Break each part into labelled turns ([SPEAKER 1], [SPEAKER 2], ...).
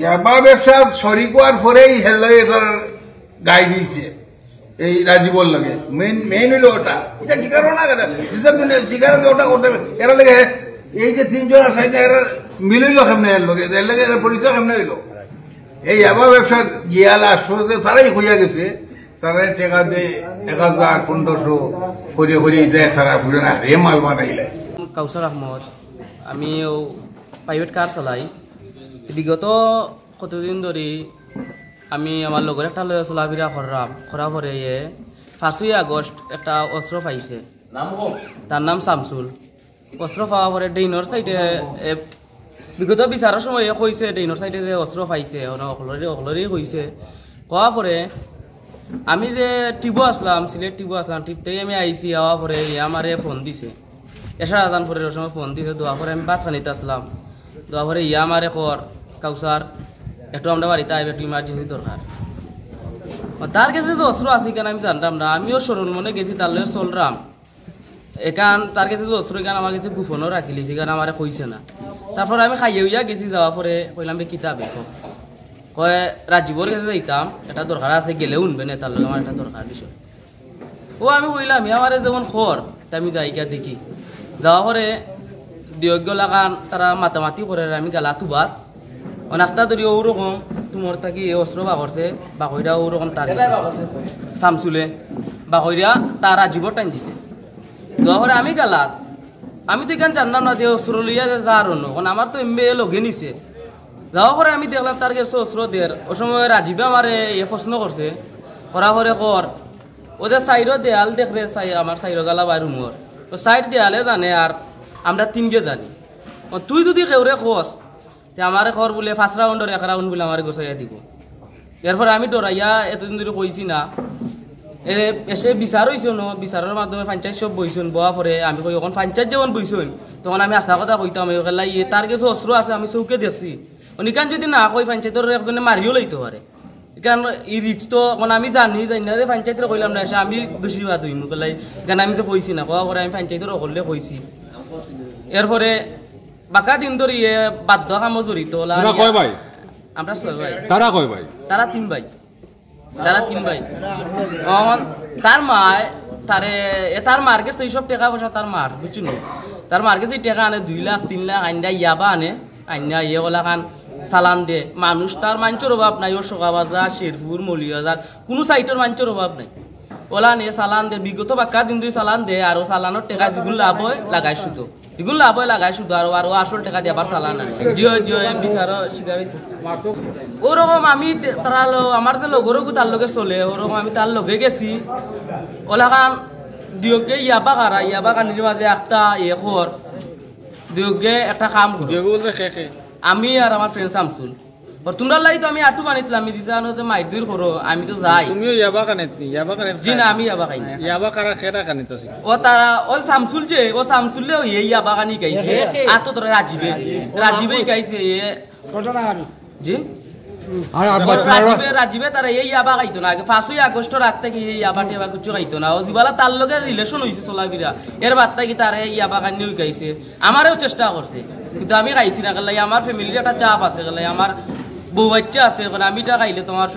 [SPEAKER 1] ইয়াবা ব্যবসা শরিক হওয়ার পরেই হেলে এটার গাই দিয়েছে এই রাজীবর লাগে মেইন হইলো ওটা এটা ঠিকারও না কেন ঠিকার ওটা করতে এরা লাগে এই যে তিনজন সাইডে এরা মিলিল কেমনে এর লগে এর লাগে পরিচয় কেমনে হইলো এই ইয়াবা ব্যবসা গিয়ালা আসলে তারাই হইয়া গেছে তারা টাকা দেয় 1000-1500 করে দেয় তারা ফুটে না রে মাল বানাইলে।
[SPEAKER 2] কাউসার আহমদ, আমি প্রাইভেট কার চালাই। বিগত কতদিন ধরে আমি আমার লগর একটা লয়ে চলাফেরা করা পরে 5ই আগস্ট একটা অস্ত্র পাইছে, তার নাম শামসুল। অস্ত্র পাওয়া পরে ডেইনর সাইডে বিগত বিচারের সময় কইছে ডেইনর সাইডে যে অস্ত্র পাইছে অকলরে কইছে। কোয়া পরে আমি যে টিবো আসলাম, সিলেট টিবো আসলাম, টিপতেই আমি আইসি। আওয়া পরে আমারে ফোন দিছে, এসার আদান পরে সময় ফোন দিছে। দোয়া পরে আমি ভাত খানিতে আসলাম, দোয়া পরে আমারে কর কাউসার একটু আমরা বাড়িতে আইবে, একটু ইমার্জেন্সি দরকার। তার কাছে যে অস্ত্র আছে কেন আমি জানতাম না, আমিও সরল মনে গেছি তার লগে চলরাম। এখান তার কাছে যে অস্ত্র এখান আমার কাছে গোপনও রাখিলি, সেখানে আমার কইছে না। তারপর আমি খাইয়ে উইয়া গেছি, যাওয়া পরে কইলাম বে কিতাবে কয় রাজীবর কাছে যাইতাম, এটা দরকার আছে, গেলে উনবে না, তার লগে আমার একটা দরকার বিষয়। ও আমি কইলাম আমার যেমন খর তা আমি যাই গিয়া দেখি। যাওয়া পরে দিয়জ্ঞ লাগান তারা মাতামাতি করে, আমি গেলা তুবাত অনাস্তা ধরি ওরকম তোমার থাকি অস্ত্র বাগরছে, বাকইরা ওরকম তার শামসুলে বাকইরা তার রাজীবর টাইম দিছে। যাওয়া পরে আমি গেলাত, আমি তো এখানে জানলাম না যে অস্ত্র লইয়া যার অন্য, কারণ আমার তো এমবে লগে নিছে। যাওয়া পরে আমি দেখলাম তার কাছে অস্ত্র দের। ও সময় রাজীবে আমার প্রশ্ন করছে, করা পরে কর ওদের সাইডও দেয়াল দেখলে আমার সাইডও গালা বাইর উমর, তো সাইড দেয়ালে জানে আর আমরা 3গে জানি। তুই যদি কেউরে খোঁজ তে আমার খবর বলে 5 রাউন্ডের 1 রাউন্ড বলে আমার গোছাইয়া দিব। এরপরে আমি ডরাইয়া এতদিন ধরে কইছি না, এসে বিচার হয়েছে ন, বিচারের মাধ্যমে পঞ্চায়েত সব বইছেন। বয়া পরে আমি কই এখন পঞ্চায়েত যেমন বইছেন তখন আমি আশা কথা কইতাম তার কাছে অস্ত্র আছে, আমি চৌকে দেখছি। অনিকান যদি না কই পঞ্চায়েতের একজনে মারিও লইতে পারে, কারণ এই রিক্স তো আমি জানি না যে পঞ্চায়েতের কইলাম না, এসে আমি দোষী বাদ হইম কলাই, কারণ আমি তো কইছি না। কোয়া করে আমি পঞ্চায়েতের অকলে কইছি। এরপরে বাকা দিন ধরে বাধ্য কাম জড়িত। আমরা 6 ভাই।
[SPEAKER 3] তারা কয় ভাই?
[SPEAKER 2] তারা 3 ভাই। তার মায় তার মার কাছে এইসব টাকা পয়সা তার মার বুঝছি না, তার মার কাছে টাকা আনে 2 লাখ 3 লাখ আইনা ইয়াবা আনে, আইনা ওলা খান চালান দে। মানুষ তার মানুষের অভাব নাই, ও সোকা বাজার শেরপুর মলিবাজার কোনো সাইটের মানুষের অভাব নাই। ওলা নিয়ে চালান দে, বিগত বাক্কা দিন দুই চালান দে, আর চালানোর টাকা যেগুলো লাভ হয় লাগাই শুধু, যেগুলো লাভ হয় লাগাই শুধু, আর আসল টাকা দিয়ে আবার চালান আনে। জিও বিচারও শিকার হয়েছে ওরকম। আমি তারা আমার যে লগরও তার লগে চলে ওরকম, আমি তার লগে গেছি। ওলা খান দিয়কে ইয়াবা কানির মাঝে একটা খর দিয়কে একটা কাম আমি আর আমার ফ্রেন্ড শামসুল তোমরা লাই তো আমি আটু বানিয়েছিলাম। আমি দিতে যে মাইট দূর করো, আমি তো যাই।
[SPEAKER 3] তুমিও ইয়াবা কানে
[SPEAKER 2] জি না, আমি ইয়াবা খাই না।
[SPEAKER 3] ইয়াবা কারা খেরা কানিত আছে
[SPEAKER 2] ও তারা ও শামসুল যে ও শামসুলে ইয়াবা কানি গাইছে, আর তো তোরা রাজীবে গাইছে জি রাজীবে তারা এই ইয়াবা খাইতো না। আগে 5ই আগস্ট রাত থেকে এই ইয়াবা টেবা কিছু খাইতো না। ও দিবালা তার লগে রিলেশন হয়েছে চলাফিরা, এর বাদ থেকে তারা ইয়াবা কানিও গাইছে। আমারও চেষ্টা করছে কিন্তু আমি খাইছি না, গেলাই আমার ফ্যামিলির একটা চাপ আছে, গেলাই আমার বউ বাচ্চা আছে, আমি টা খাইলে তোমার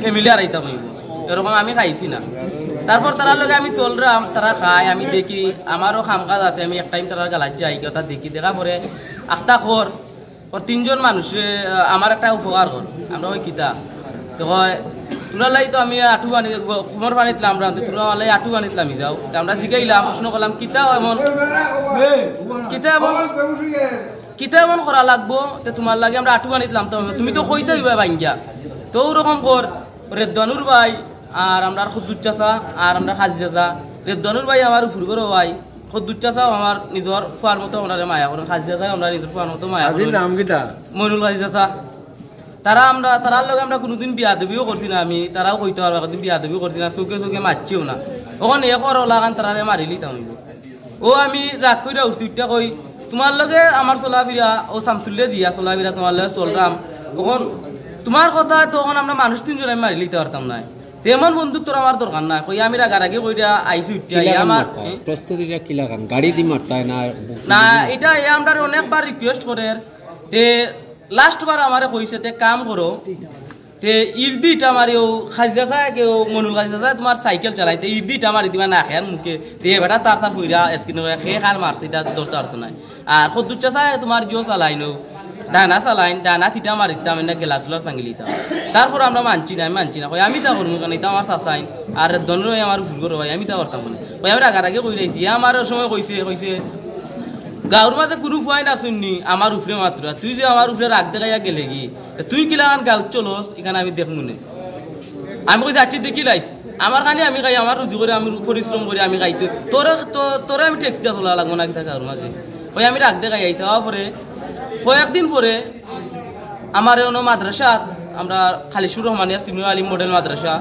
[SPEAKER 2] ফ্যামিলি আর আইতাম হইব, এরকম আমি খাইছি না। তারপর তার লগে আমি চললাম, তারা খাই, আমি দেখি আমারও কাম কাজ আছে, আমি এক টাইম তারা গালাত যাই, কথা দেখি। দেখা পরে আখটা খর 3জন মানুষে আমার একটা উপকার কর, আমরা ওই কিতা তো তোমরা লাই তো আমি আটু বানি কুমার বানিয়েছিলাম, আমরা তোমরা লাই আটু বানিয়েছিলাম যাও। আমরা জিগাইলাম, প্রশ্ন করলাম কিতা এমন করা লাগবো তোমার লাগে আমরা আটু বানিয়েছিলাম, তুমি তো কইতে হইবা বাঙ্গিয়া। তো ওরকম কর রেদানুর ভাই আর আমরা খুদ্দুর চাষা আর আমরা খাজি চাষা। রেদানুর ভাই আমার উপর করে ভাই, খুদ্দুর চাষাও আমার নিজের ফুয়ার মতো ওনারে মায়া করেন, খাজি চাষাও আমরা নিজের ফুয়ার মতো মায়া করেন। মইনুল খাজি চাষা তারার লগে আমরা কোনোদিন বিয়া দেবিও করছি না। আমি তারাও কইতে পারবো কোনদিন বিয়া দেবিও করছি না, চোখে মারছিও না। ওখানে কর ওলাগান তারারে মারিলি তামিব। ও আমি রাগ কইরা উঠছি, উঠটা কই তোমার লগে আমার চলাফিরা ও শামসুল্লে দিয়া চলাফিরা তোমার লগে চলরাম, ওখন তোমার কথা তখন আমরা মানুষ 3জন আমি মারি লিতে পারতাম না। তেমন বন্ধুত্ব আমার দরকার না, কই আমি রাগারাগি কইরা আইছি উঠতে আমার
[SPEAKER 3] প্রস্তুতিটা কি লাগান গাড়ি দি মারতায় না
[SPEAKER 2] না, এটা আমরা অনেকবার রিকোয়েস্ট করে তে লাস্ট বার আমারে কইছে তে কাম করো তে ইরদিটা মারিও খাজা যায় কেউ মনুল খাজা যায় তোমার সাইকেল চালাইতে ইরদিটা মারি দিবা না খেয়ার মুখে দিয়ে বেটা তার ফুইরা স্ক্রিনে খেয়ে খার মারছে এটা ধরতে পারতো না আর কদ্দুচ্চা চায় তোমার জিও চালাইনো ডানা চালাইন ডানা তিটা মারি দিতাম না গেলাসুলার টাঙ্গি লিতাম তারপর আমরা মানছি না কই আমি তা করবো কেন এটা আমার চাচাইন আর দনরে আমার ভুল করো ভাই আমি তা করতাম না কই আমি আগে কই রাইছি আমার সময় কইছে গাঁর মাঝে কোনো ফুয়াই না শুননি আমার উপরে মাত্র তুই যে আমার উপরে রাগ দেখাইয়া গেলে কি তুই কিলান গাঁত চলোস এখানে আমি দেখবো না আমি কই যাচ্ছি দেখি লাইস আমার কানে আমি খাই আমার রুজি করে আমি পরিশ্রম করে আমি খাইতো তোরে আমি ট্যাক্স দিয়ে তোলা লাগবো না কি গাঁর মাঝে ওই আমি রাগ দেখাই আইতে হওয়ার পরে কয়েকদিন পরে আমার অন্য মাদ্রাসা আমরা খালিশুর রহমানিয়া সিনিয়র আলিম মডেল মাদ্রাসা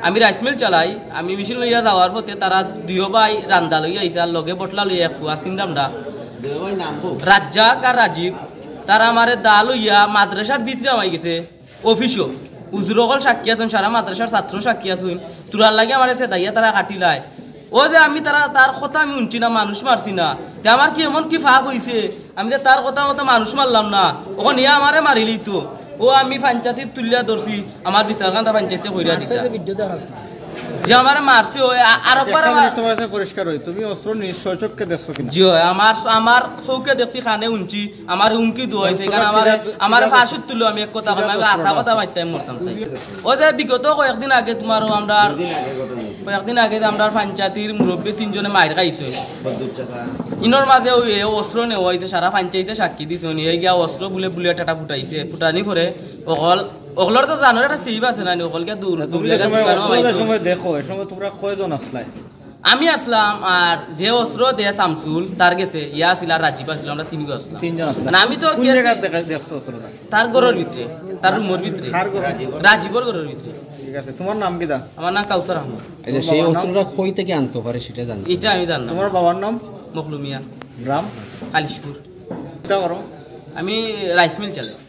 [SPEAKER 2] আমি রাইস মিল চালাই আমি মেশিন লইয়া যাওয়ার পথে তারা দুইও ভাই রান্দা লইয়া আইসা লগে বটলা লইয়া ফুয়া চিন্তামটা রাজ্জাক আর রাজীব তারা আমার দা লইয়া মাদ্রাসার ভিতরে আমাই গেছে অফিসও উজুরকল সাক্ষী আছেন সারা মাদ্রাসার ছাত্র সাক্ষী আছেন তোরার লাগে আমার দাইয়া তারা কাটিলায় ও যে আমি তার কথা আমি শুনছি না মানুষ মারছি না তে আমার কি এমন কি ফাঁক হয়েছে আমি যে তার কথা মতো মানুষ মারলাম না ওখানে নিয়ে আমারে মারিলি তো ও আমি পঞ্চায়েত তুলিয়া ধরছি আমার বিচারখান্তা পঞ্চায়েতে কইরা দিতা যে আমার মারছে ও আর একবার আমার
[SPEAKER 3] পরিষ্কার হই তুমি অস্ত্র নিশ্চয় চোখকে দেখছো কিনা
[SPEAKER 2] জি আমার চৌকে দেখছি খানে উনছি আমার হুমকি দোয়াইছে কারণ আমার ফাঁসিত তুলো আমি এক কথা আমি আশা কথা মাইতাম মরতাম চাই ও যে বিগত কয়েকদিন আগে তোমারও আমরা কয়েকদিন আগে আমরা পঞ্চায়েতের মুরব্বী 3 জনে মাইর খাইছে ইনর মাঝে ওই অস্ত্র নেওয়া হয়েছে সারা পঞ্চায়েতে সাক্ষী দিছে এই গিয়া অস্ত্র বুলে বুলেট একটা ফুটাইছে ফুটানি পরে ওগুলোর তো জানোর একটা সিভ আছে না ওগুলকে দূর
[SPEAKER 3] সময় দেখো এই সময় তোমরা কয়জন আসলাই
[SPEAKER 2] আমি আসলাম আর যে অস্ত্র দে শামসুল তার গেছে ইয়া ছিল আর রাজীব আসছিল আমরা 3 জন আসলাম
[SPEAKER 3] 3 জন আসলাম
[SPEAKER 2] মানে আমি তো
[SPEAKER 3] কোন জায়গা দেখছো অস্ত্রটা
[SPEAKER 2] তার ঘরের ভিতরে তার রুমের ভিতরে রাজীবর ঘরের ভিতরে
[SPEAKER 3] ঠিক আছে তোমার নাম কি দা
[SPEAKER 2] আমার নাম কাউসার আহমদ
[SPEAKER 4] আচ্ছা সেই অস্ত্রটা কই থেকে আনতে পারে সেটা জানতে
[SPEAKER 2] এটা আমি জানি না
[SPEAKER 3] তোমার বাবার নাম
[SPEAKER 2] মখলুমিয়া
[SPEAKER 3] গ্রাম
[SPEAKER 2] কালিশপুর
[SPEAKER 3] এটা করো
[SPEAKER 2] আমি রাইস মিল চালাই